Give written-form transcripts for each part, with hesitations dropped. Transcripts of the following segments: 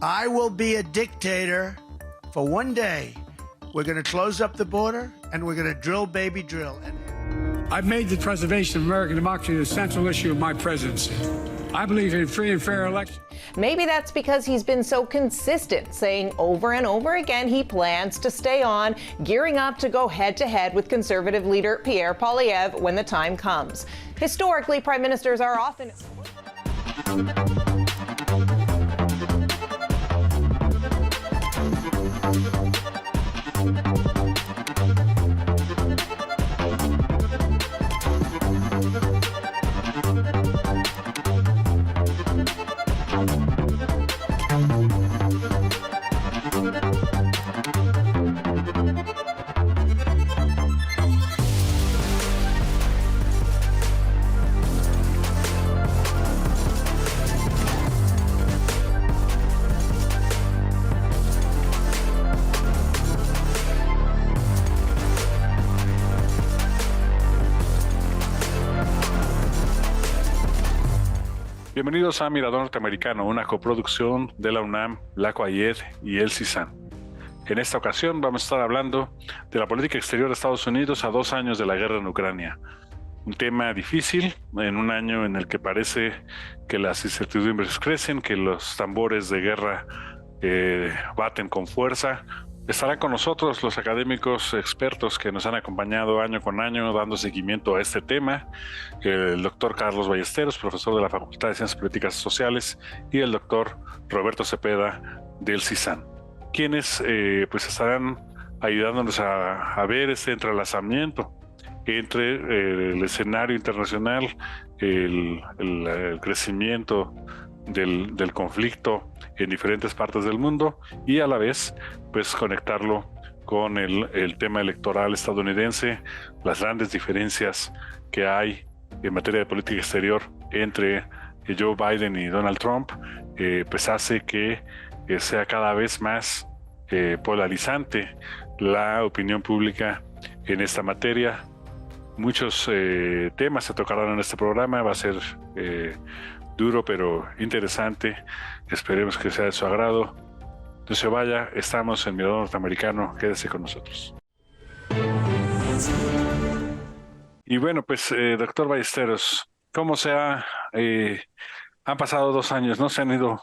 I will be a dictator for one day. We're going to close up the border and we're going to drill, baby, drill. I've made the preservation of American democracy the central issue of my presidency. I believe in free and fair elections. Maybe that's because he's been so consistent, saying over and over again he plans to stay on, gearing up to go head-to-head with conservative leader Pierre Poilievre when the time comes. Historically, prime ministers are often... Bienvenidos a Mirador Norteamericano, una coproducción de la UNAM, la COAIED y el CISAN. En esta ocasión vamos a estar hablando de la política exterior de Estados Unidos a 2 años de la guerra en Ucrania. Un tema difícil en un año en el que parece que las incertidumbres crecen, que los tambores de guerra baten con fuerza. Estarán con nosotros los académicos expertos que nos han acompañado año con año dando seguimiento a este tema, el doctor Carlos Ballesteros, profesor de la Facultad de Ciencias Políticas y Sociales, y el doctor Roberto Cepeda del CISAN, quienes pues estarán ayudándonos a ver este entrelazamiento entre el escenario internacional, el crecimiento del conflicto en diferentes partes del mundo y a la vez pues conectarlo con el tema electoral estadounidense, las grandes diferencias que hay en materia de política exterior entre Joe Biden y Donald Trump, pues hace que sea cada vez más polarizante la opinión pública en esta materia. Muchos temas se tocarán en este programa, va a ser duro pero interesante, esperemos que sea de su agrado. No se vaya, estamos en Mirador Norteamericano, quédese con nosotros. Y bueno, pues doctor Ballesteros, ¿cómo han pasado 2 años, ¿no? Se han ido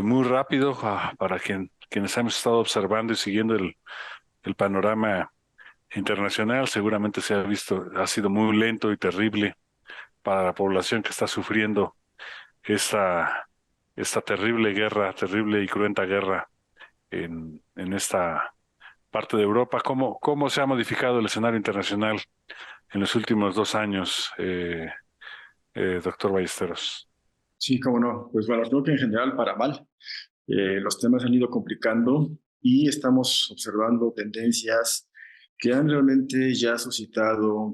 muy rápido para quienes hemos estado observando y siguiendo el panorama internacional. Seguramente ha sido muy lento y terrible para la población que está sufriendo esta terrible guerra, terrible y cruenta guerra en esta parte de Europa. ¿Cómo se ha modificado el escenario internacional en los últimos 2 años, doctor Ballesteros? Sí, cómo no. Pues bueno, creo que en general para mal. Los temas han ido complicando y estamos observando tendencias que han realmente ya suscitado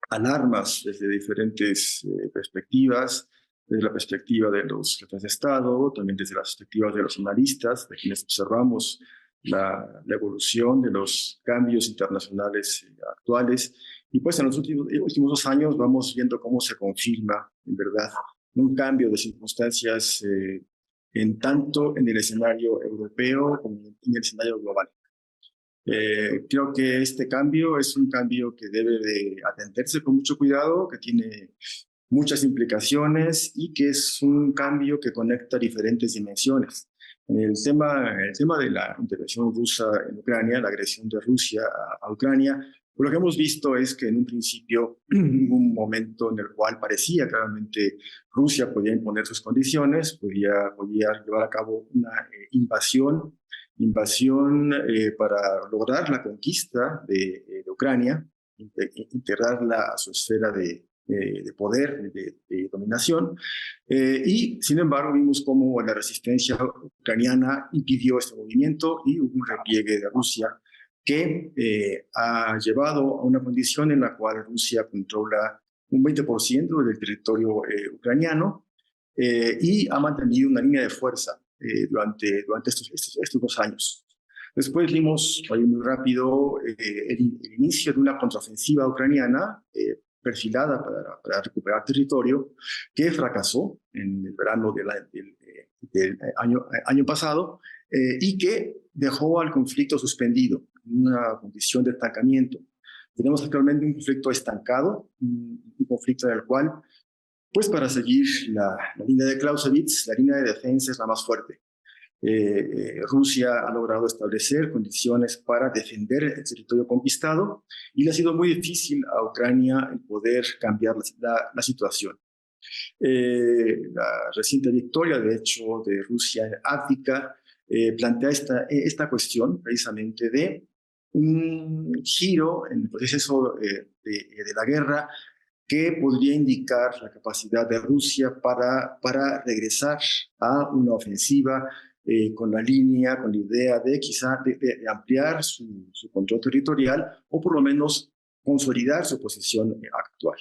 alarmas desde diferentes perspectivas, desde la perspectiva de los jefes de Estado, también desde las perspectivas de los analistas, de quienes observamos la evolución de los cambios internacionales actuales. Y pues en los últimos 2 años vamos viendo cómo se confirma, en verdad, un cambio de circunstancias en tanto en el escenario europeo como en el escenario global. Creo que este cambio es un cambio que debe de atenderse con mucho cuidado, que tiene muchas implicaciones y que es un cambio que conecta diferentes dimensiones. El tema de la intervención rusa en Ucrania, la agresión de Rusia a Ucrania, lo que hemos visto es que en un principio hubo un momento en el cual parecía claramente Rusia podía imponer sus condiciones, podía llevar a cabo una invasión para lograr la conquista de Ucrania, integrarla a su esfera de poder, de dominación, y sin embargo vimos cómo la resistencia ucraniana impidió este movimiento y hubo un repliegue de Rusia que ha llevado a una condición en la cual Rusia controla un 20% del territorio ucraniano y ha mantenido una línea de fuerza durante estos 2 años. Después vimos muy rápido el inicio de una contraofensiva ucraniana perfilada para recuperar territorio que fracasó en el verano del del año pasado y que dejó al conflicto suspendido, en una condición de estancamiento. Tenemos actualmente un conflicto estancado, un conflicto en el cual, pues para seguir la línea de Clausewitz, la línea de defensa es la más fuerte. Rusia ha logrado establecer condiciones para defender el territorio conquistado y le ha sido muy difícil a Ucrania el poder cambiar la situación. La reciente victoria, de hecho, de Rusia en África plantea esta cuestión precisamente de un giro en el proceso de la guerra que podría indicar la capacidad de Rusia para regresar a una ofensiva con la idea de quizá de ampliar su control territorial o por lo menos consolidar su posición actual.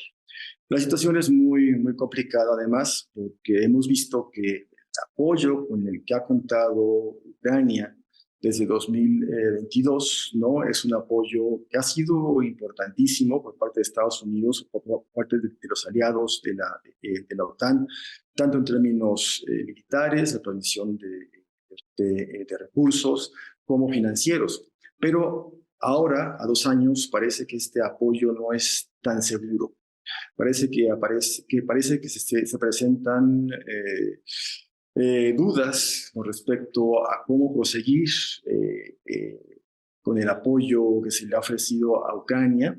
La situación es muy complicada además porque hemos visto que el apoyo con el que ha contado Ucrania desde 2022, ¿no? Es un apoyo que ha sido importantísimo por parte de Estados Unidos, por parte de los aliados de la OTAN, tanto en términos militares, la provisión de recursos, como financieros. Pero ahora, a 2 años, parece que este apoyo no es tan seguro. Parece que se presentan dudas con respecto a cómo proseguir con el apoyo que se le ha ofrecido a Ucrania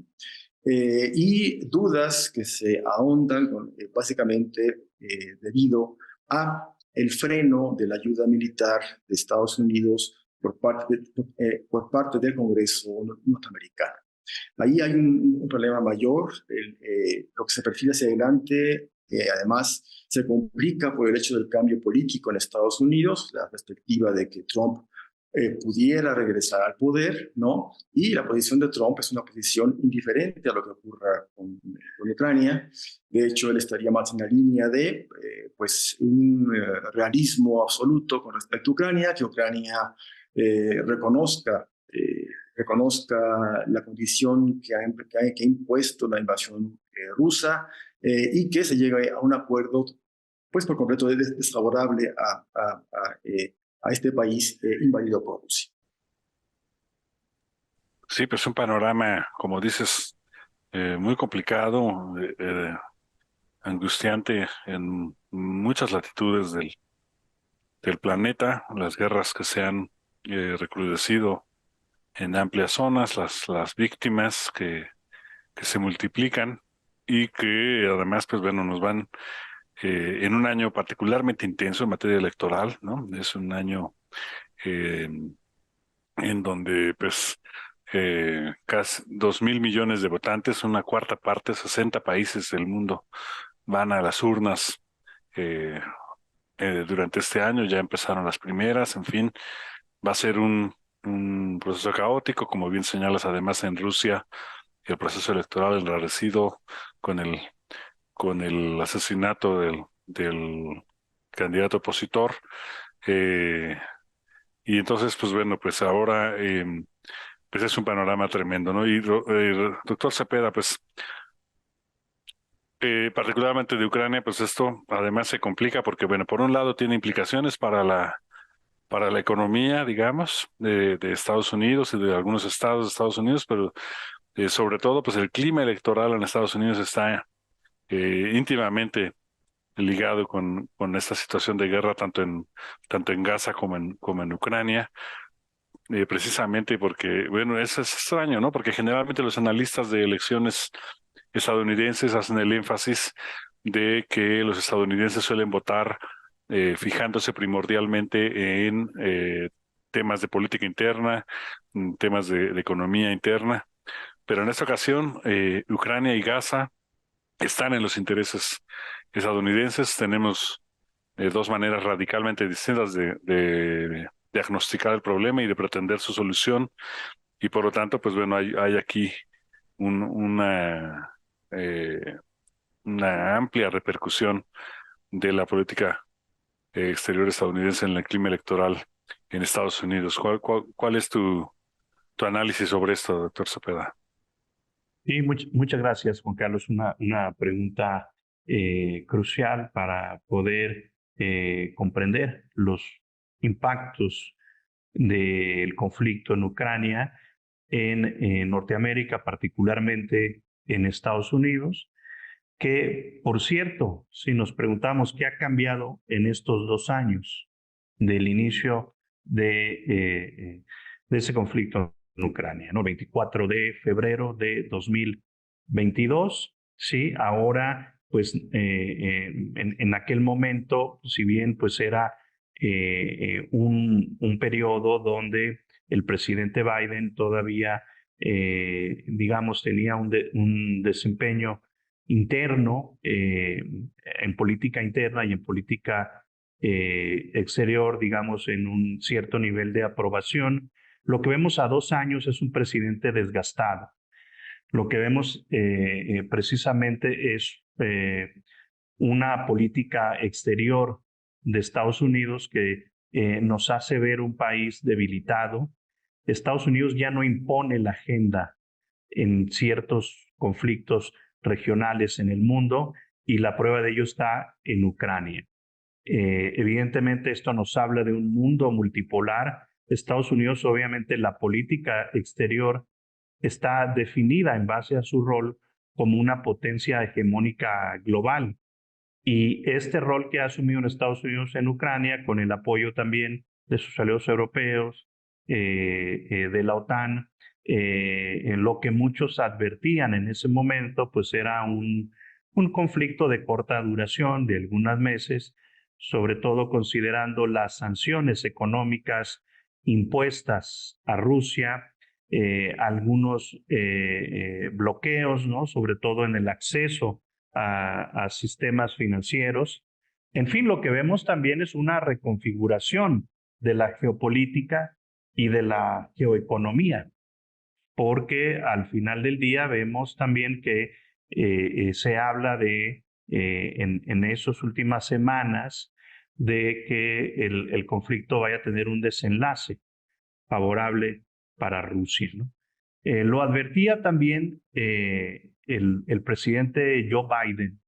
y dudas que se ahondan básicamente debido a el freno de la ayuda militar de Estados Unidos por parte del Congreso norteamericano. Ahí hay un problema mayor, lo que se perfila hacia adelante, además se complica por el hecho del cambio político en Estados Unidos, la perspectiva de que Trump pudiera regresar al poder, ¿no? Y la posición de Trump es una posición indiferente a lo que ocurra con Ucrania. De hecho, él estaría más en la línea de pues un realismo absoluto con respecto a Ucrania, que Ucrania reconozca la condición que ha impuesto la invasión rusa y que se llegue a un acuerdo pues por completo desfavorable a este país invadido por Rusia. Sí, pues un panorama, como dices, muy complicado, angustiante en muchas latitudes del planeta, las guerras que se han recrudecido en amplias zonas, las víctimas que se multiplican y que además, pues bueno, nos van en un año particularmente intenso en materia electoral, ¿no? Es un año en donde, pues, casi 2.000 millones de votantes, una cuarta parte, 60 países del mundo van a las urnas durante este año, ya empezaron las primeras, en fin, va a ser un proceso caótico, como bien señalas, además en Rusia, el proceso electoral enrarecido con el asesinato del candidato opositor. Y entonces, pues bueno, pues ahora pues es un panorama tremendo, ¿no? Y doctor Cepeda, pues particularmente de Ucrania, pues esto además se complica porque, bueno, por un lado tiene implicaciones para la economía, digamos, de Estados Unidos y de algunos estados de Estados Unidos, pero sobre todo, pues el clima electoral en Estados Unidos está íntimamente ligado con esta situación de guerra, tanto en Gaza como en Ucrania, precisamente porque, bueno, eso es extraño, ¿no? Porque generalmente los analistas de elecciones estadounidenses hacen el énfasis de que los estadounidenses suelen votar fijándose primordialmente en temas de política interna, temas de economía interna, pero en esta ocasión Ucrania y Gaza están en los intereses estadounidenses. Tenemos 2 maneras radicalmente distintas de diagnosticar el problema y de pretender su solución, y por lo tanto, pues bueno, hay aquí una amplia repercusión de la política exterior estadounidense en el clima electoral en Estados Unidos. ¿Cuál es tu análisis sobre esto, doctor Cepeda? Sí, muchas gracias, Juan Carlos. Una pregunta crucial para poder comprender los impactos del conflicto en Ucrania en Norteamérica, particularmente en Estados Unidos, que, por cierto, si nos preguntamos qué ha cambiado en estos 2 años del inicio de ese conflicto en Ucrania, ¿no? 24 de febrero de 2022, ¿sí? Ahora, pues, en aquel momento, si bien pues era un periodo donde el presidente Biden todavía, digamos, tenía un desempeño interno, en política interna y en política exterior, digamos, en un cierto nivel de aprobación. Lo que vemos a 2 años es un presidente desgastado. Lo que vemos precisamente es una política exterior de Estados Unidos que nos hace ver un país debilitado. Estados Unidos ya no impone la agenda en ciertos conflictos regionales en el mundo, y la prueba de ello está en Ucrania. Evidentemente esto nos habla de un mundo multipolar. Estados Unidos, obviamente, la política exterior está definida en base a su rol como una potencia hegemónica global. Y este rol que ha asumido en Estados Unidos en Ucrania, con el apoyo también de sus aliados europeos, de la OTAN, en lo que muchos advertían en ese momento, pues era un conflicto de corta duración, de algunos meses, sobre todo considerando las sanciones económicas impuestas a Rusia, algunos bloqueos, ¿no? Sobre todo en el acceso a sistemas financieros. En fin, lo que vemos también es una reconfiguración de la geopolítica y de la geoeconomía, porque al final del día vemos también que se habla de, en esas últimas semanas, de que el conflicto vaya a tener un desenlace favorable para Rusia, ¿no? Lo advertía también el presidente Joe Biden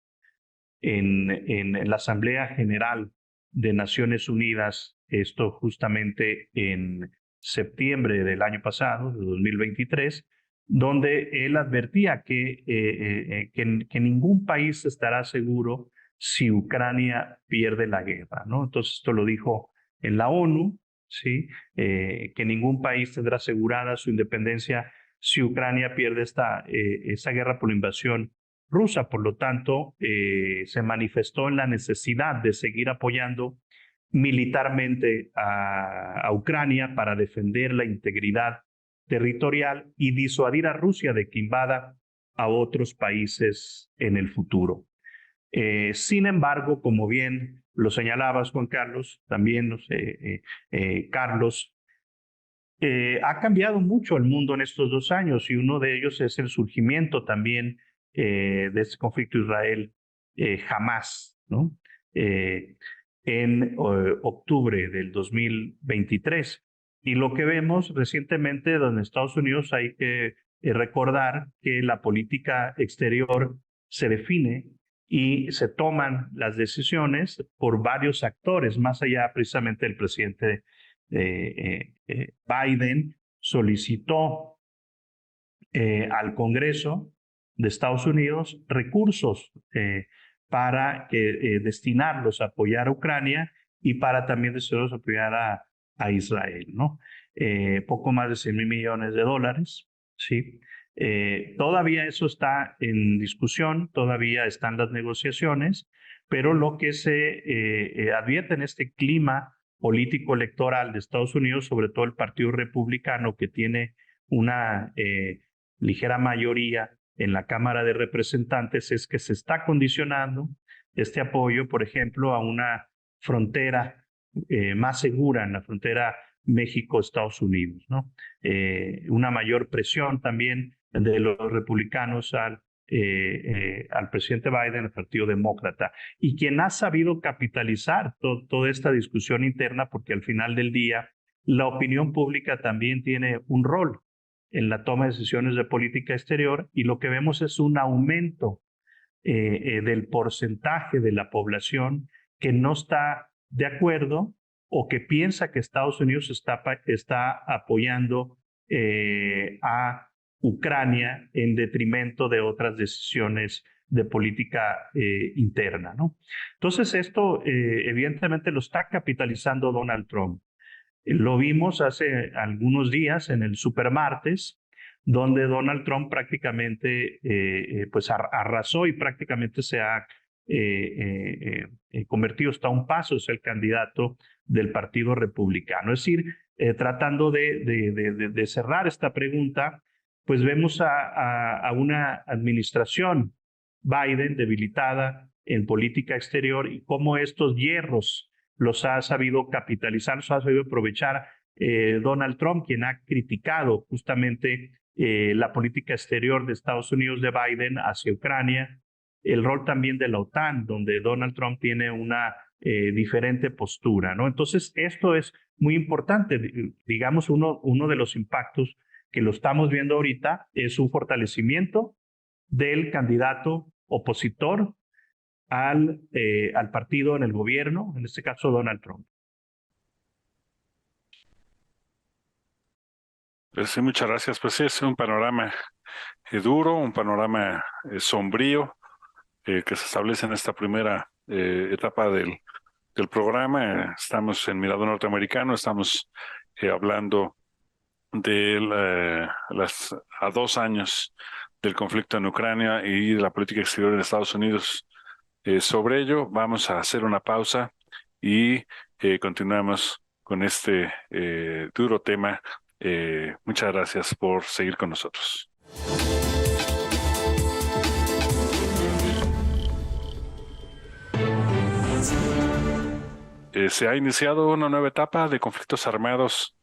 en la Asamblea General de Naciones Unidas, esto justamente en septiembre del año pasado, de 2023, donde él advertía que ningún país estará seguro si Ucrania pierde la guerra, ¿no? Entonces esto lo dijo en la ONU, ¿sí? Que ningún país tendrá asegurada su independencia si Ucrania pierde esa guerra por la invasión rusa. Por lo tanto, se manifestó en la necesidad de seguir apoyando militarmente a Ucrania para defender la integridad territorial y disuadir a Rusia de que invada a otros países en el futuro. Sin embargo, como bien lo señalabas, Juan Carlos, también Carlos, ha cambiado mucho el mundo en estos 2 años, y uno de ellos es el surgimiento también de este conflicto Israel-Hamás, ¿no? En octubre del 2023. Y lo que vemos recientemente en Estados Unidos, hay que recordar que la política exterior se define y se toman las decisiones por varios actores, más allá precisamente del presidente Biden solicitó al Congreso de Estados Unidos recursos para destinarlos a apoyar a Ucrania y para también destinarlos a apoyar a Israel, ¿no? Poco más de $100,000 millones, ¿sí? Todavía eso está en discusión, todavía están las negociaciones, pero lo que se advierte en este clima político electoral de Estados Unidos, sobre todo el Partido Republicano, que tiene una ligera mayoría en la Cámara de Representantes, es que se está condicionando este apoyo, por ejemplo, a una frontera más segura, en la frontera México-Estados Unidos, ¿no? Una mayor presión también de los republicanos al presidente Biden, el Partido Demócrata, y quien ha sabido capitalizar toda esta discusión interna, porque al final del día la opinión pública también tiene un rol en la toma de decisiones de política exterior, y lo que vemos es un aumento del porcentaje de la población que no está de acuerdo o que piensa que Estados Unidos está apoyando a Ucrania en detrimento de otras decisiones de política interna, ¿no? Entonces esto evidentemente lo está capitalizando Donald Trump. Lo vimos hace algunos días en el supermartes, donde Donald Trump prácticamente pues arrasó y prácticamente se ha convertido hasta un paso, es el candidato del Partido Republicano. Es decir, tratando de cerrar esta pregunta, pues vemos a una administración Biden debilitada en política exterior y cómo estos hierros los ha sabido capitalizar, los ha sabido aprovechar Donald Trump, quien ha criticado justamente la política exterior de Estados Unidos de Biden hacia Ucrania, el rol también de la OTAN, donde Donald Trump tiene una diferente postura, ¿no? Entonces, esto es muy importante. Digamos, uno de los impactos que lo estamos viendo ahorita es un fortalecimiento del candidato opositor al partido en el gobierno, en este caso Donald Trump. Pues sí, muchas gracias. Pues sí, es un panorama duro, un panorama sombrío que se establece en esta primera etapa del programa. Estamos en Mirador Norteamericano, estamos hablando de a 2 años del conflicto en Ucrania y de la política exterior de Estados Unidos. Sobre ello, vamos a hacer una pausa y continuamos con este duro tema. Muchas gracias por seguir con nosotros. Se ha iniciado una nueva etapa de conflictos armados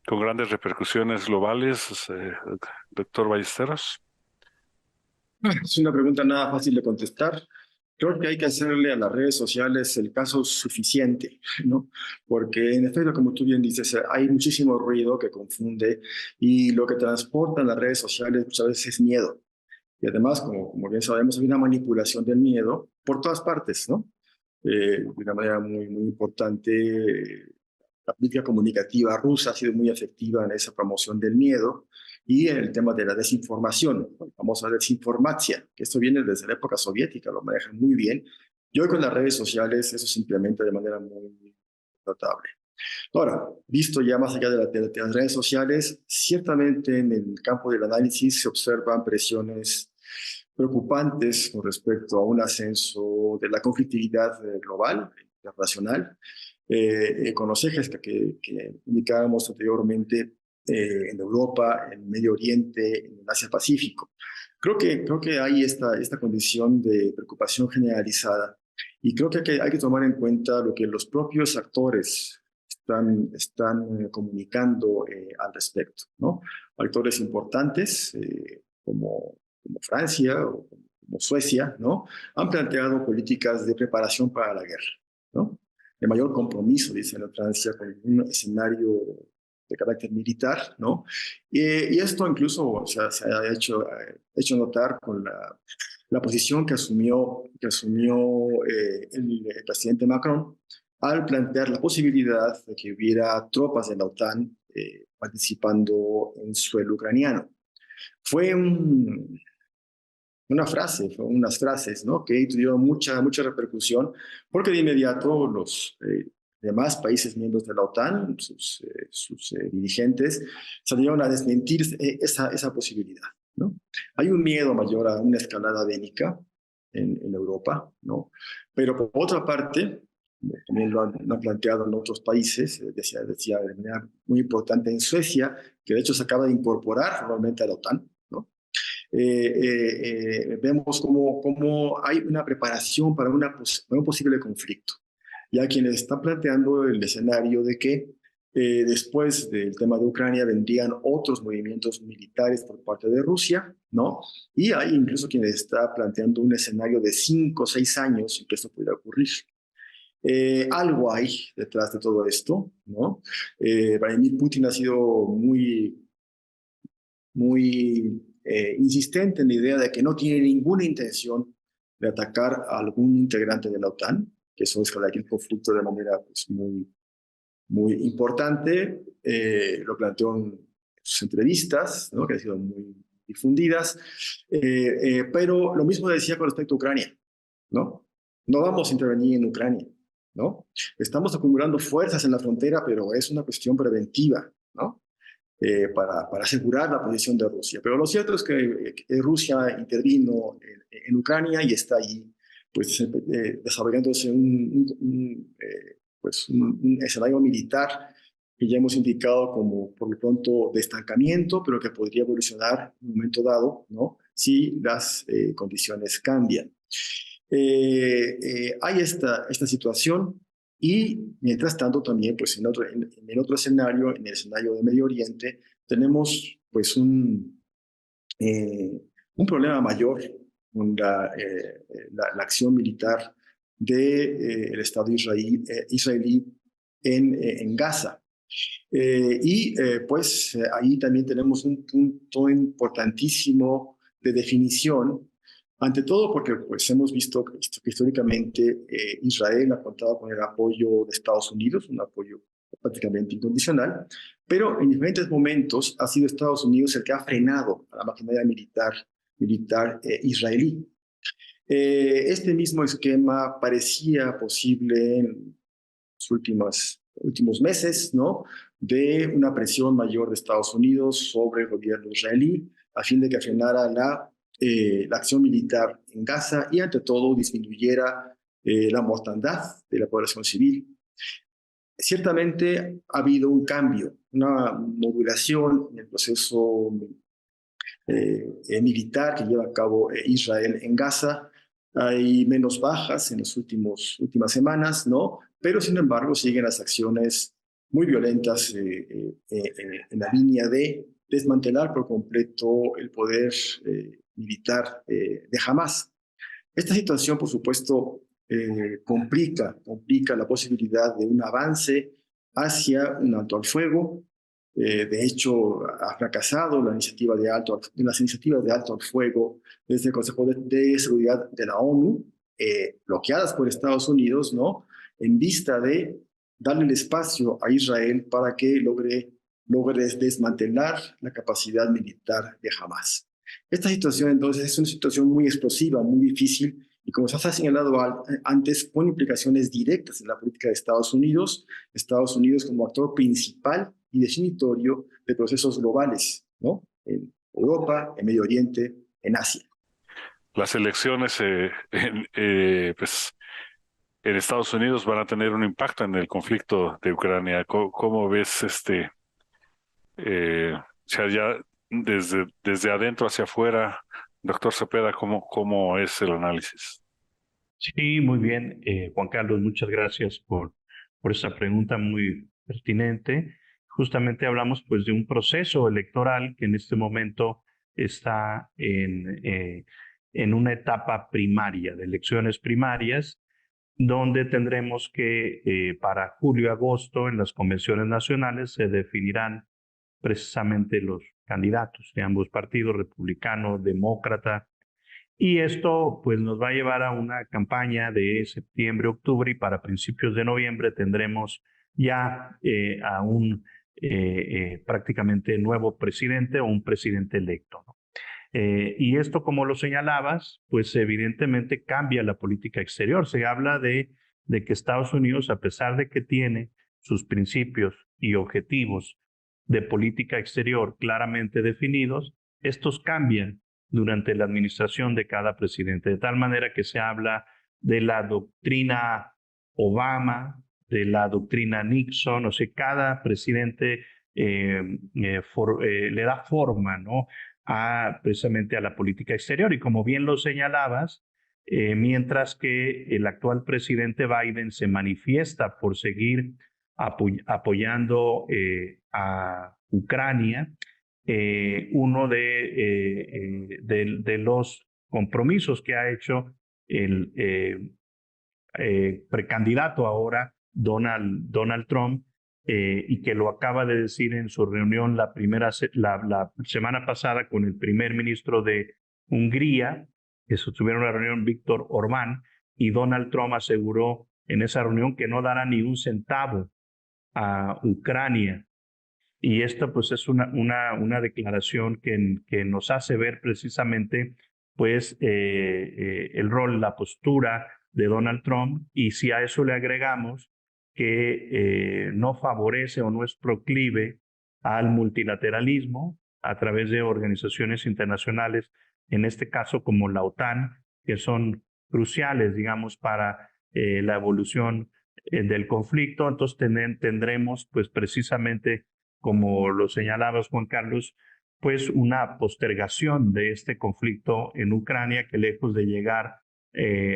con grandes repercusiones globales, doctor Ballesteros. Es una pregunta nada fácil de contestar. Creo que hay que hacerle a las redes sociales el caso suficiente, ¿no? Porque en efecto, como tú bien dices, hay muchísimo ruido que confunde y lo que transportan las redes sociales muchas veces es miedo. Y además, como bien sabemos, hay una manipulación del miedo por todas partes, ¿no? De una manera muy importante. La política comunicativa rusa ha sido muy efectiva en esa promoción del miedo y en el tema de la desinformación, la famosa desinformacia, que esto viene desde la época soviética, lo manejan muy bien. Y hoy con las redes sociales eso se implementa de manera muy notable. Ahora, visto ya más allá de las redes sociales, ciertamente en el campo del análisis se observan presiones preocupantes con respecto a un ascenso de la conflictividad global, internacional, con los ejes que indicábamos anteriormente en Europa, en Medio Oriente, en Asia-Pacífico. Creo que hay esta condición de preocupación generalizada y creo que hay que tomar en cuenta lo que los propios actores están comunicando al respecto, ¿no? Actores importantes como Francia o como Suecia, ¿no? Han planteado políticas de preparación para la guerra, ¿no? De mayor compromiso, dice la Francia, con un escenario de carácter militar, ¿no? Y esto incluso, o sea, se ha hecho notar con la posición que asumió el presidente Macron al plantear la posibilidad de que hubiera tropas de la OTAN participando en suelo ucraniano. Fue unas frases, ¿no? Que tuvieron mucha repercusión, porque de inmediato los demás países miembros de la OTAN, sus dirigentes, salieron a desmentir esa posibilidad, ¿no? Hay un miedo mayor a una escalada bélica en Europa, ¿no? Pero por otra parte, también lo han planteado en otros países, decía de manera muy importante en Suecia, que de hecho se acaba de incorporar formalmente a la OTAN, ¿no? Vemos cómo hay una preparación para un posible conflicto. Ya quienes están planteando el escenario de que después del tema de Ucrania vendrían otros movimientos militares por parte de Rusia, ¿no? Y hay incluso quienes están planteando un escenario de 5 o 6 años en que esto pudiera ocurrir. Algo hay detrás de todo esto, ¿no? Vladimir Putin ha sido muy insistente en la idea de que no tiene ninguna intención de atacar a algún integrante de la OTAN, que eso escalaría el conflicto de manera pues, muy importante. Lo planteó en sus entrevistas, ¿no? Que han sido muy difundidas, pero lo mismo decía con respecto a Ucrania, ¿no? No vamos a intervenir en Ucrania, ¿no? Estamos acumulando fuerzas en la frontera, pero es una cuestión preventiva, ¿no? Para asegurar la posición de Rusia. Pero lo cierto es que Rusia intervino en Ucrania y está ahí pues, desarrollándose un escenario militar que ya hemos indicado como por lo pronto de estancamiento, pero que podría evolucionar en un momento dado, ¿no? Si las condiciones cambian. Hay esta situación y mientras tanto también pues en el otro escenario, en el escenario de Medio Oriente, tenemos pues un problema mayor con la acción militar del Estado israelí en Gaza. Ahí también tenemos un punto importantísimo de definición, ante todo porque pues, hemos visto que históricamente Israel ha contado con el apoyo de Estados Unidos, un apoyo prácticamente incondicional, pero en diferentes momentos ha sido Estados Unidos el que ha frenado a la maquinaria militar israelí. Este mismo esquema parecía posible en los últimos meses, ¿no? De una presión mayor de Estados Unidos sobre el gobierno israelí a fin de que frenara la acción militar en Gaza y ante todo disminuyera la mortandad de la población civil. Ciertamente ha habido un cambio, una modulación en el proceso militar que lleva a cabo Israel en Gaza. Hay menos bajas en las últimas semanas, ¿no? Pero sin embargo siguen las acciones muy violentas en la línea de desmantelar por completo el poder militar de Hamás. Esta situación, por supuesto, complica la posibilidad de un avance hacia un alto al fuego. De hecho, ha fracasado las iniciativas de alto al fuego desde el Consejo de Seguridad de la ONU, bloqueadas por Estados Unidos, ¿no? En vista de darle el espacio a Israel para que logre desmantelar la capacidad militar de Hamás. Esta situación, entonces, es una situación muy explosiva, muy difícil, y como se ha señalado antes, con implicaciones directas en la política de Estados Unidos como actor principal y definitorio de procesos globales, ¿no? En Europa, en Medio Oriente, en Asia. Las elecciones pues, en Estados Unidos van a tener un impacto en el conflicto de Ucrania. ¿Cómo ves o sea, ya desde adentro hacia afuera, doctor Cepeda, cómo es el análisis? Sí, muy bien. Juan Carlos, muchas gracias por esa pregunta muy pertinente. Justamente hablamos pues de un proceso electoral que en este momento está en una etapa primaria, de elecciones primarias, donde tendremos que para julio-agosto en las convenciones nacionales se definirán precisamente los candidatos de ambos partidos, republicano, demócrata, y esto pues nos va a llevar a una campaña de septiembre, octubre, y para principios de noviembre tendremos ya a un prácticamente nuevo presidente o un presidente electo, ¿no? Y esto, como lo señalabas, pues evidentemente cambia la política exterior. Se habla de que Estados Unidos, a pesar de que tiene sus principios y objetivos de política exterior claramente definidos, estos cambian durante la administración de cada presidente, de tal manera que se habla de la doctrina Obama, de la doctrina Nixon, o sea, cada presidente le da forma, ¿no?, precisamente a la política exterior. Y como bien lo señalabas, mientras que el actual presidente Biden se manifiesta por seguir apoyando a Ucrania, uno de los compromisos que ha hecho el precandidato ahora, Donald Trump, y que lo acaba de decir en su reunión la semana pasada con el primer ministro de Hungría, que tuvieron una reunión, Viktor Orbán, y Donald Trump aseguró en esa reunión que no dará ni un centavo a Ucrania. Y esto pues es una declaración que nos hace ver precisamente pues el rol, la postura de Donald Trump, y si a eso le agregamos que no favorece o no es proclive al multilateralismo a través de organizaciones internacionales, en este caso como la OTAN, que son cruciales, digamos, para la evolución del conflicto. Entonces tendremos pues precisamente, como lo señalabas, Juan Carlos, pues una postergación de este conflicto en Ucrania que, lejos de llegar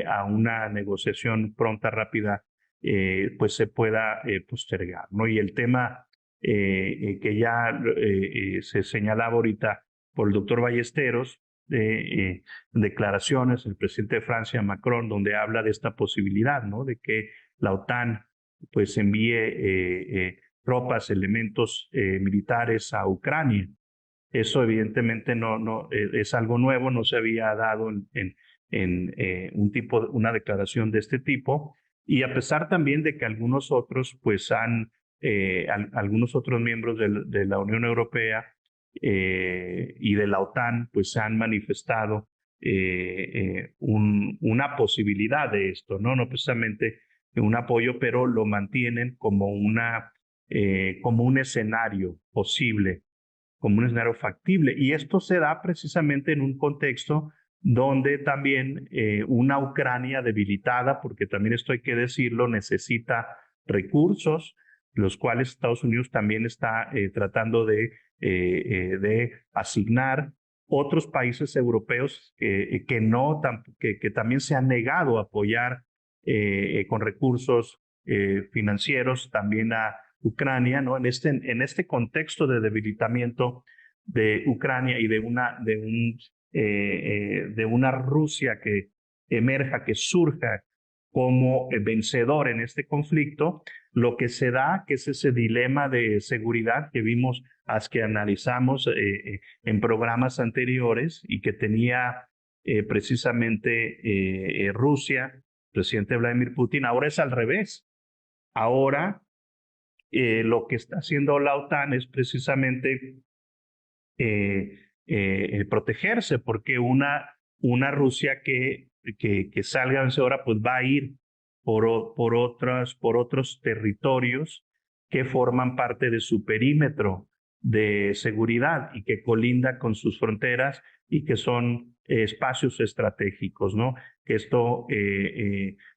a una negociación pronta, rápida, pues se pueda postergar, ¿no? Y el tema que ya se señalaba ahorita por el doctor Ballesteros, de declaraciones del presidente de Francia, Macron, donde habla de esta posibilidad, ¿no? De que la OTAN pues envíe tropas, elementos militares a Ucrania. Eso evidentemente no es algo nuevo, no se había dado en una declaración de este tipo, y a pesar también de que algunos otros pues algunos otros miembros de la Unión Europea y de la OTAN pues han manifestado una posibilidad de esto, no precisamente un apoyo, pero lo mantienen como un escenario posible, como un escenario factible. Y esto se da precisamente en un contexto donde también una Ucrania debilitada, porque también esto hay que decirlo, necesita recursos, los cuales Estados Unidos también está tratando de asignar. Otros países europeos que también se han negado a apoyar con recursos financieros también a Ucrania, ¿no? En este contexto de debilitamiento de Ucrania y de una Rusia que emerja, que surja como vencedor en este conflicto, lo que se da, que es ese dilema de seguridad que vimos, que analizamos en programas anteriores, y que tenía precisamente Rusia, presidente Vladimir Putin. Ahora es al revés. Ahora lo que está haciendo la OTAN es precisamente protegerse, porque una Rusia que salga vencedora pues va a ir por otros territorios que forman parte de su perímetro de seguridad y que colinda con sus fronteras y que son espacios estratégicos, ¿no? Que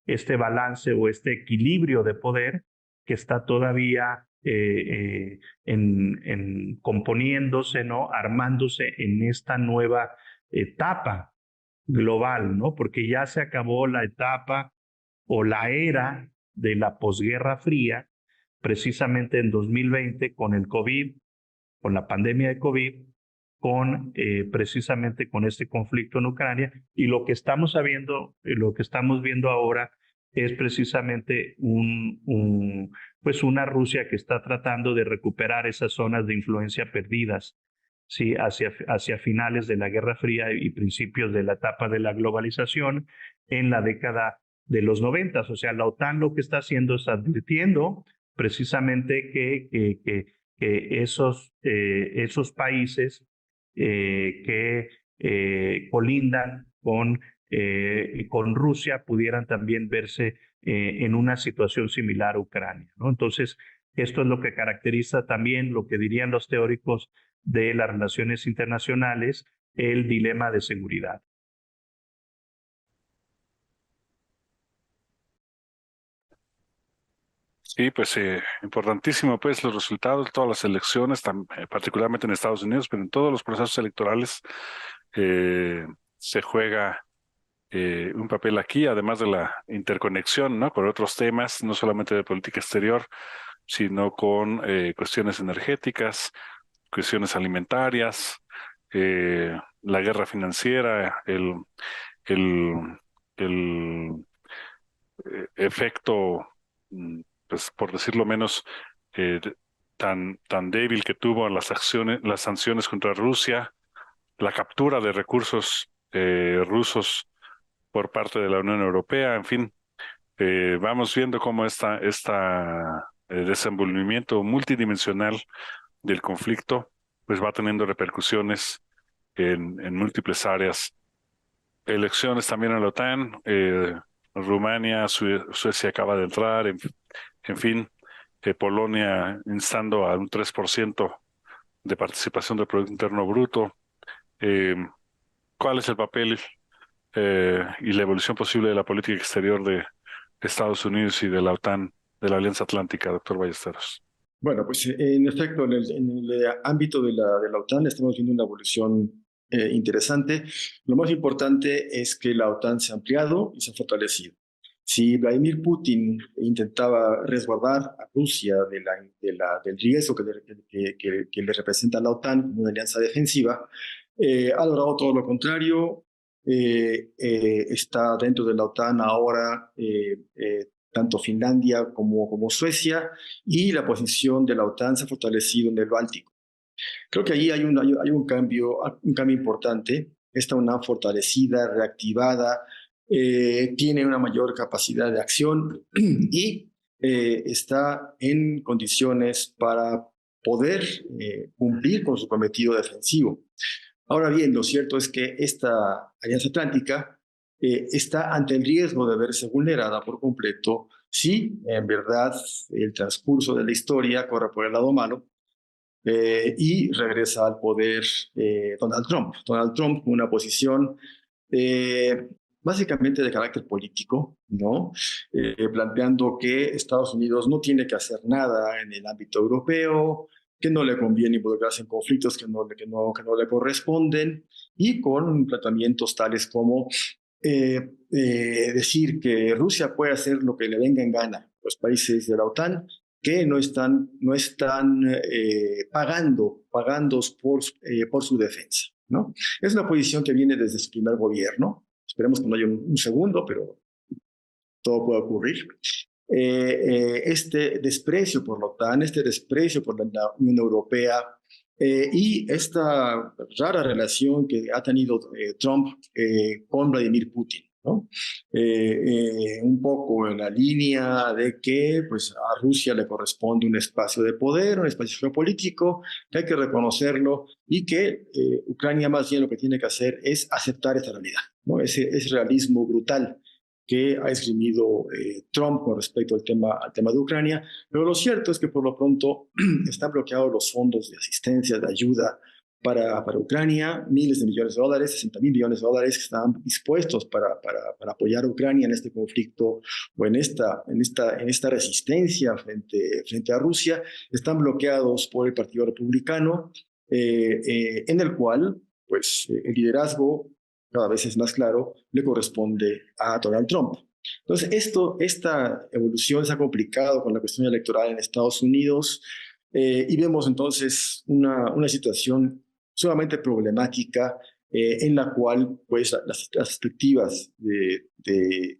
este balance o este equilibrio de poder que está todavía componiéndose, ¿no? Armándose en esta nueva etapa global, ¿no? Porque ya se acabó la etapa o la era de la posguerra fría, precisamente en 2020 con el COVID, con la pandemia de COVID, precisamente con este conflicto en Ucrania, y lo que estamos viendo ahora es precisamente pues una Rusia que está tratando de recuperar esas zonas de influencia perdidas, ¿sí? hacia finales de la Guerra Fría y principios de la etapa de la globalización en la década de los 90. O sea, la OTAN lo que está haciendo es advirtiendo precisamente que esos países que colindan con Rusia pudieran también verse en una situación similar a Ucrania, ¿no? Entonces, esto es lo que caracteriza también lo que dirían los teóricos de las relaciones internacionales, el dilema de seguridad. Sí, pues importantísimo pues los resultados de todas las elecciones, particularmente en Estados Unidos, pero en todos los procesos electorales se juega un papel aquí, además de la interconexión, ¿no? Con otros temas, no solamente de política exterior, sino con cuestiones energéticas, cuestiones alimentarias, la guerra financiera, el efecto, pues por decirlo menos, tan débil que tuvo las sanciones contra Rusia, la captura de recursos rusos por parte de la Unión Europea, en fin, Vamos viendo cómo desenvolvimiento multidimensional del conflicto pues va teniendo repercusiones en múltiples áreas. Elecciones también en la OTAN, Rumania, Suecia acaba de entrar, en fin, Polonia instando a un 3% de participación del Producto Interno Bruto. ¿Cuál es el papel y la evolución posible de la política exterior de Estados Unidos y de la OTAN, de la Alianza Atlántica, doctor Ballesteros? Bueno, pues en efecto, en el ámbito de la OTAN estamos viendo una evolución interesante. Lo más importante es que la OTAN se ha ampliado y se ha fortalecido. Si Vladimir Putin intentaba resguardar a Rusia del riesgo que le representa la OTAN como una alianza defensiva, ha logrado todo lo contrario. Está dentro de la OTAN ahora tanto Finlandia como Suecia, y la posición de la OTAN se ha fortalecido en el Báltico. Creo que allí hay un cambio importante. Está una fortalecida, reactivada, tiene una mayor capacidad de acción y está en condiciones para poder cumplir con su cometido defensivo. Ahora bien, lo cierto es que esta Alianza Atlántica está ante el riesgo de verse vulnerada por completo si en verdad el transcurso de la historia corre por el lado malo y regresa al poder Donald Trump. Donald Trump con una posición básicamente de carácter político, ¿no? Planteando que Estados Unidos no tiene que hacer nada en el ámbito europeo, que no le conviene involucrarse en conflictos que no le corresponden, y con planteamientos tales como decir que Rusia puede hacer lo que le venga en gana. Los países de la OTAN que no están pagando por su defensa, ¿no? Es una posición que viene desde su primer gobierno. Esperemos que no haya un segundo, pero todo puede ocurrir. Este desprecio por la OTAN, este desprecio por la Unión Europea, y esta rara relación que ha tenido Trump con Vladimir Putin, ¿no? Un poco en la línea de que pues, a Rusia le corresponde un espacio de poder, un espacio geopolítico, que hay que reconocerlo, y que Ucrania más bien lo que tiene que hacer es aceptar esta realidad, ¿no? Ese realismo brutal que ha esgrimido Trump con respecto al tema de Ucrania. Pero lo cierto es que por lo pronto están bloqueados los fondos de asistencia, de ayuda para Ucrania, miles de millones de dólares, 60,000 millones de dólares que están dispuestos para apoyar a Ucrania en este conflicto o en esta resistencia frente a Rusia, están bloqueados por el Partido Republicano, en el cual pues, el liderazgo cada vez es más claro, le corresponde a Donald Trump. Entonces, esta evolución se ha complicado con la cuestión electoral en Estados Unidos, y vemos entonces una situación sumamente problemática en la cual pues, las perspectivas de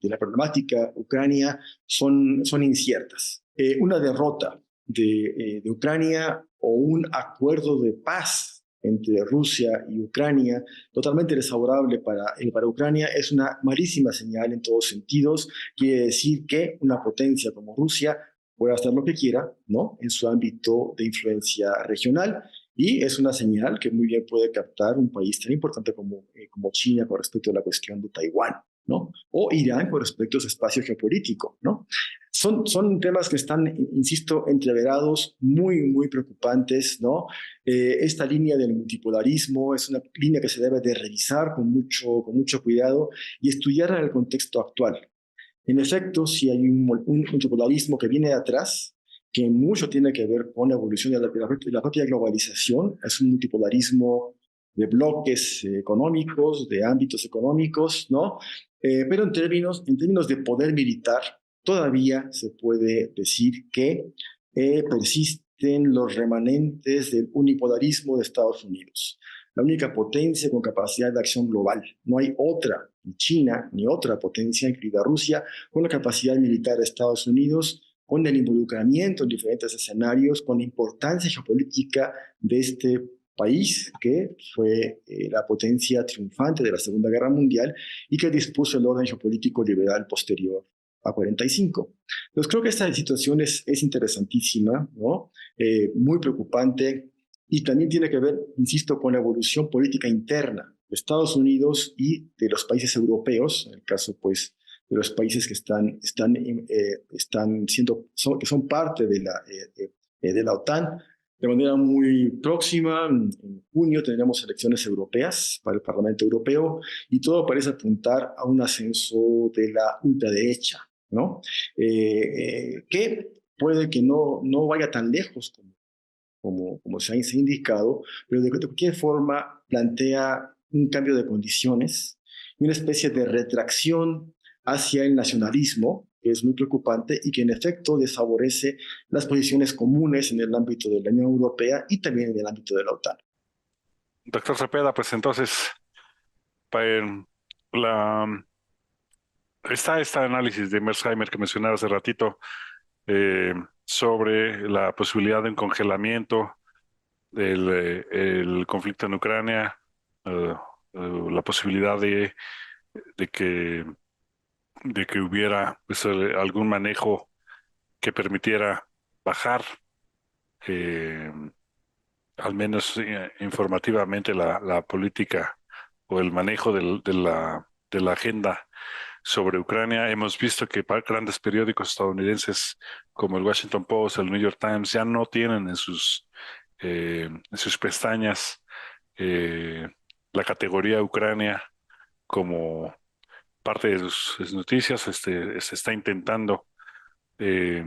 la problemática Ucrania son inciertas. Una derrota de Ucrania o un acuerdo de paz entre Rusia y Ucrania, totalmente desfavorable para Ucrania, es una malísima señal en todos sentidos. Quiere decir que una potencia como Rusia puede hacer lo que quiera, ¿no?, en su ámbito de influencia regional, y es una señal que muy bien puede captar un país tan importante como China con respecto a la cuestión de Taiwán, ¿no?, o Irán con respecto a su espacio geopolítico, ¿no? Son temas que están, insisto, entreverados, muy, muy preocupantes, ¿no? Esta línea del multipolarismo es una línea que se debe de revisar con mucho cuidado y estudiar en el contexto actual. En efecto, si hay un multipolarismo que viene de atrás, que mucho tiene que ver con la evolución de la propia globalización, es un multipolarismo de bloques económicos, de ámbitos económicos, ¿no? Pero en términos de poder militar, todavía se puede decir que persisten los remanentes del unipolarismo de Estados Unidos, la única potencia con capacidad de acción global. No hay otra, ni China, ni otra potencia, incluida Rusia, con la capacidad militar de Estados Unidos, con el involucramiento en diferentes escenarios, con la importancia geopolítica de este país que fue la potencia triunfante de la Segunda Guerra Mundial y que dispuso el orden geopolítico liberal posterior a 45. Entonces creo que esta situación es interesantísima, ¿no? Muy preocupante y también tiene que ver, insisto, con la evolución política interna de Estados Unidos y de los países europeos, en el caso pues de los países que que son parte de la OTAN. De manera muy próxima, en junio tendremos elecciones europeas para el Parlamento Europeo y todo parece apuntar a un ascenso de la ultraderecha, ¿no? Que puede que no vaya tan lejos como se ha indicado, pero de cualquier forma plantea un cambio de condiciones y una especie de retracción hacia el nacionalismo, que es muy preocupante y que en efecto desfavorece las posiciones comunes en el ámbito de la Unión Europea y también en el ámbito de la OTAN. Doctor Cepeda, pues entonces, está este análisis de Mearsheimer que mencionaba hace ratito sobre la posibilidad de un congelamiento del conflicto en Ucrania, la posibilidad de que hubiera pues, algún manejo que permitiera bajar, al menos informativamente, la política o el manejo de la agenda sobre Ucrania. Hemos visto que grandes periódicos estadounidenses como el Washington Post, el New York Times, ya no tienen en sus pestañas la categoría Ucrania como parte de sus noticias. Se está intentando eh,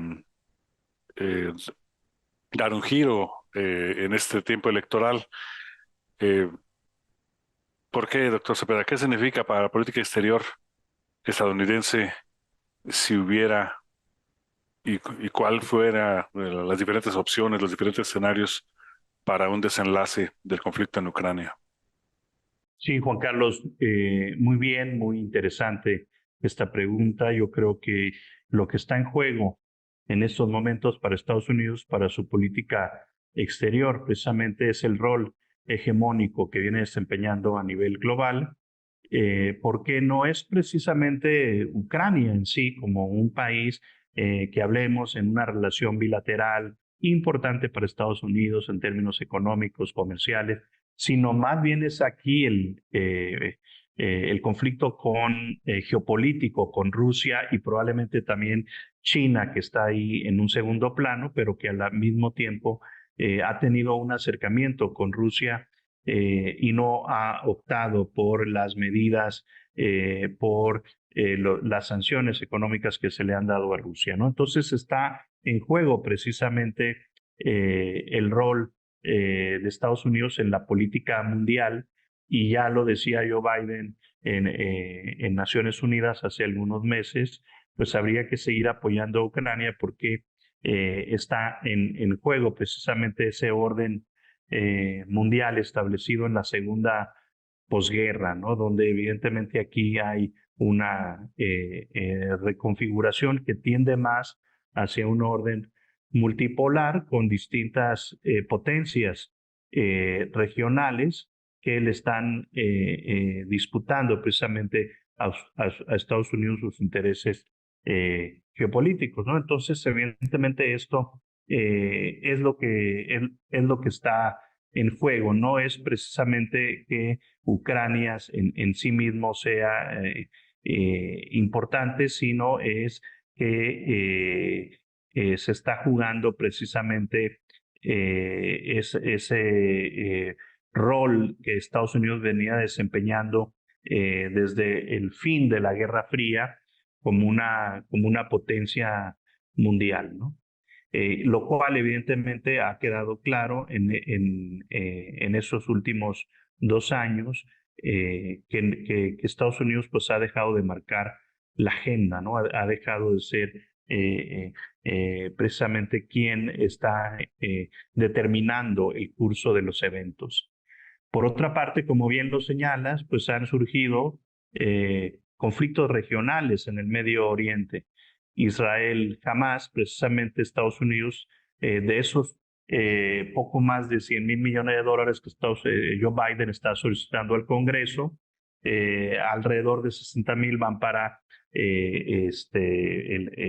eh, dar un giro en este tiempo electoral. ¿Por qué, doctor Cepeda? ¿Qué significa para la política exterior estadounidense si hubiera y cuál fuera las diferentes opciones, los diferentes escenarios para un desenlace del conflicto en Ucrania? Sí, Juan Carlos, muy bien, muy interesante esta pregunta. Yo creo que lo que está en juego en estos momentos para Estados Unidos, para su política exterior, precisamente es el rol hegemónico que viene desempeñando a nivel global, porque no es precisamente Ucrania en sí como un país que hablemos en una relación bilateral importante para Estados Unidos en términos económicos, comerciales, sino más bien es aquí el conflicto geopolítico con Rusia y probablemente también China, que está ahí en un segundo plano, pero que al mismo tiempo ha tenido un acercamiento con Rusia y no ha optado por las medidas, las sanciones económicas que se le han dado a Rusia, ¿no? Entonces está en juego precisamente el rol de Estados Unidos en la política mundial, y ya lo decía Joe Biden en Naciones Unidas hace algunos meses, pues habría que seguir apoyando a Ucrania porque está en juego precisamente ese orden mundial establecido en la segunda posguerra, ¿no? Donde evidentemente aquí hay una reconfiguración que tiende más hacia un orden multipolar con distintas potencias regionales que le están disputando precisamente a Estados Unidos sus intereses geopolíticos, ¿no? Entonces, evidentemente esto es lo que está en juego. No es precisamente que Ucrania en sí mismo sea importante, sino es que se está jugando precisamente ese rol que Estados Unidos venía desempeñando desde el fin de la Guerra Fría como una potencia mundial, ¿no? Lo cual evidentemente ha quedado claro en esos últimos 2 años, que Estados Unidos pues ha dejado de marcar la agenda, ¿no? Ha dejado de ser precisamente quien está determinando el curso de los eventos. Por otra parte, como bien lo señalas, pues han surgido conflictos regionales en el Medio Oriente. Israel, Hamas, precisamente Estados Unidos, de esos poco más de $100,000 millones que Joe Biden está solicitando al Congreso, alrededor de 60,000 van para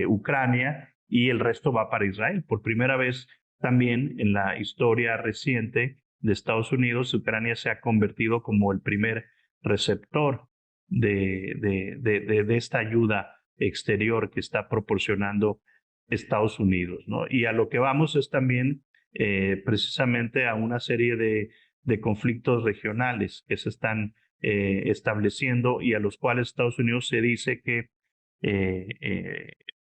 Ucrania, y el resto va para Israel. Por primera vez también en la historia reciente de Estados Unidos, Ucrania se ha convertido como el primer receptor de esta ayuda exterior que está proporcionando Estados Unidos, ¿no? Y a lo que vamos es también precisamente a una serie de conflictos regionales que se están estableciendo y a los cuales Estados Unidos se dice que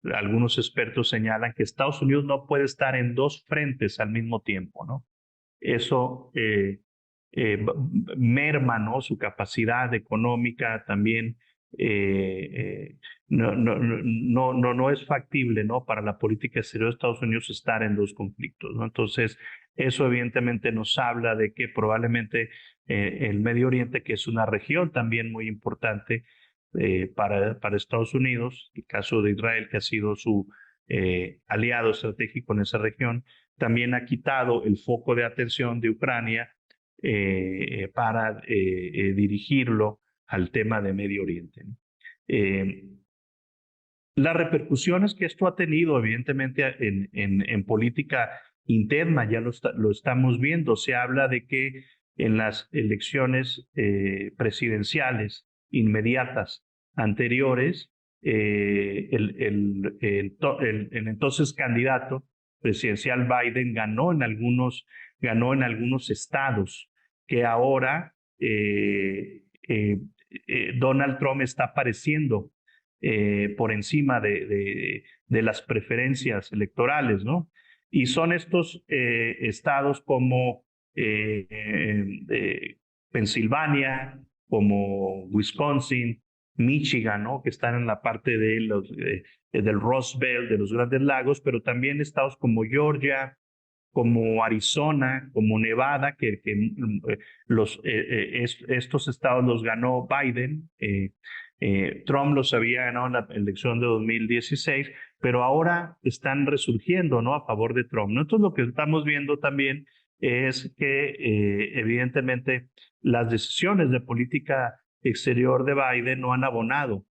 algunos expertos señalan que Estados Unidos no puede estar en dos frentes al mismo tiempo, ¿no? Eso merma, ¿no?, su capacidad económica también. No es factible, ¿no?, para la política exterior de Estados Unidos estar en dos conflictos, ¿no? Entonces, eso evidentemente nos habla de que probablemente el Medio Oriente, que es una región también muy importante para Estados Unidos, el caso de Israel, que ha sido su aliado estratégico en esa región, también ha quitado el foco de atención de Ucrania para dirigirlo al tema de Medio Oriente, ¿no? Las repercusiones que esto ha tenido, evidentemente, en política interna, ya lo estamos viendo. Se habla de que en las elecciones presidenciales inmediatas anteriores, el entonces candidato presidencial Biden ganó en algunos estados que ahora Donald Trump está apareciendo por encima de las preferencias electorales, ¿no? Y son estos estados como Pensilvania, como Wisconsin, Michigan, ¿no?, que están en la parte del Rust Belt, de los Grandes Lagos, pero también estados como Georgia, como Arizona, como Nevada, que estos estados los ganó Biden. Trump los había ganado en la elección de 2016, pero ahora están resurgiendo, ¿no?, a favor de Trump, ¿no? Entonces, lo que estamos viendo también es que evidentemente las decisiones de política exterior de Biden no han abonado,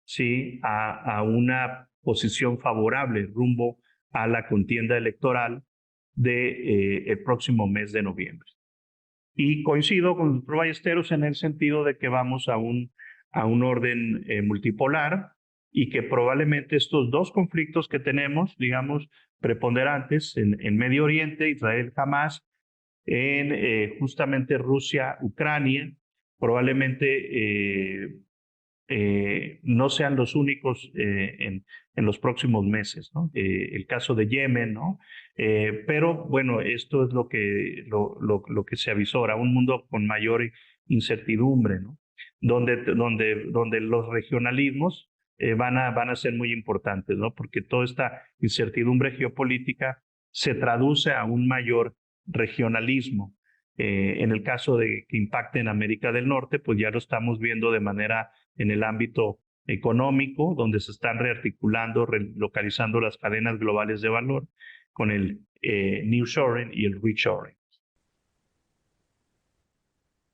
¿sí?, a una posición favorable rumbo a la contienda electoral el próximo mes de noviembre. Y coincido con los Ballesteros en el sentido de que vamos a un orden multipolar y que probablemente estos dos conflictos que tenemos, digamos, preponderantes en Medio Oriente, Israel-Hamás, en justamente Rusia-Ucrania, probablemente no sean los únicos en los próximos meses, ¿no? El caso de Yemen, ¿no? Pero bueno, esto es lo que se avisora, un mundo con mayor incertidumbre, ¿no?, donde los regionalismos van a ser muy importantes, ¿no?, porque toda esta incertidumbre geopolítica se traduce a un mayor regionalismo. En el caso de que impacte en América del Norte, pues ya lo estamos viendo de manera en el ámbito económico, donde se están rearticulando, relocalizando las cadenas globales de valor con el nearshoring y el reshoring.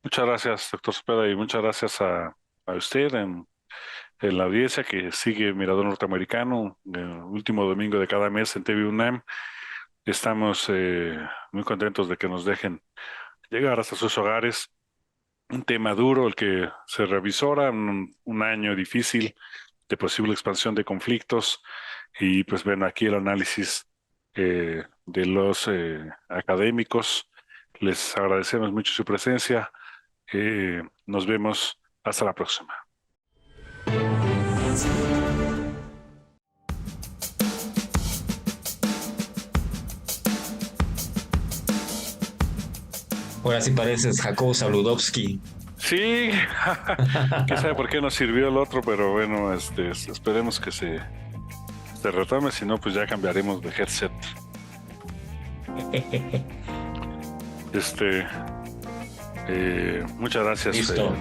Muchas gracias, doctor Cepeda, y muchas gracias a usted en la audiencia que sigue Mirador Norteamericano, el último domingo de cada mes en TV UNAM. Estamos muy contentos de que nos dejen llegar hasta sus hogares. Un tema duro, el que se revisora, un año difícil de posible expansión de conflictos. Y pues bueno, aquí el análisis de los académicos. Les agradecemos mucho su presencia. Nos vemos hasta la próxima. Ahora sí pareces Jacobo Zabludovsky. Sí, quién sabe por qué nos sirvió el otro, pero bueno, esperemos que se retome, si no, pues ya cambiaremos de headset. Muchas gracias. Listo.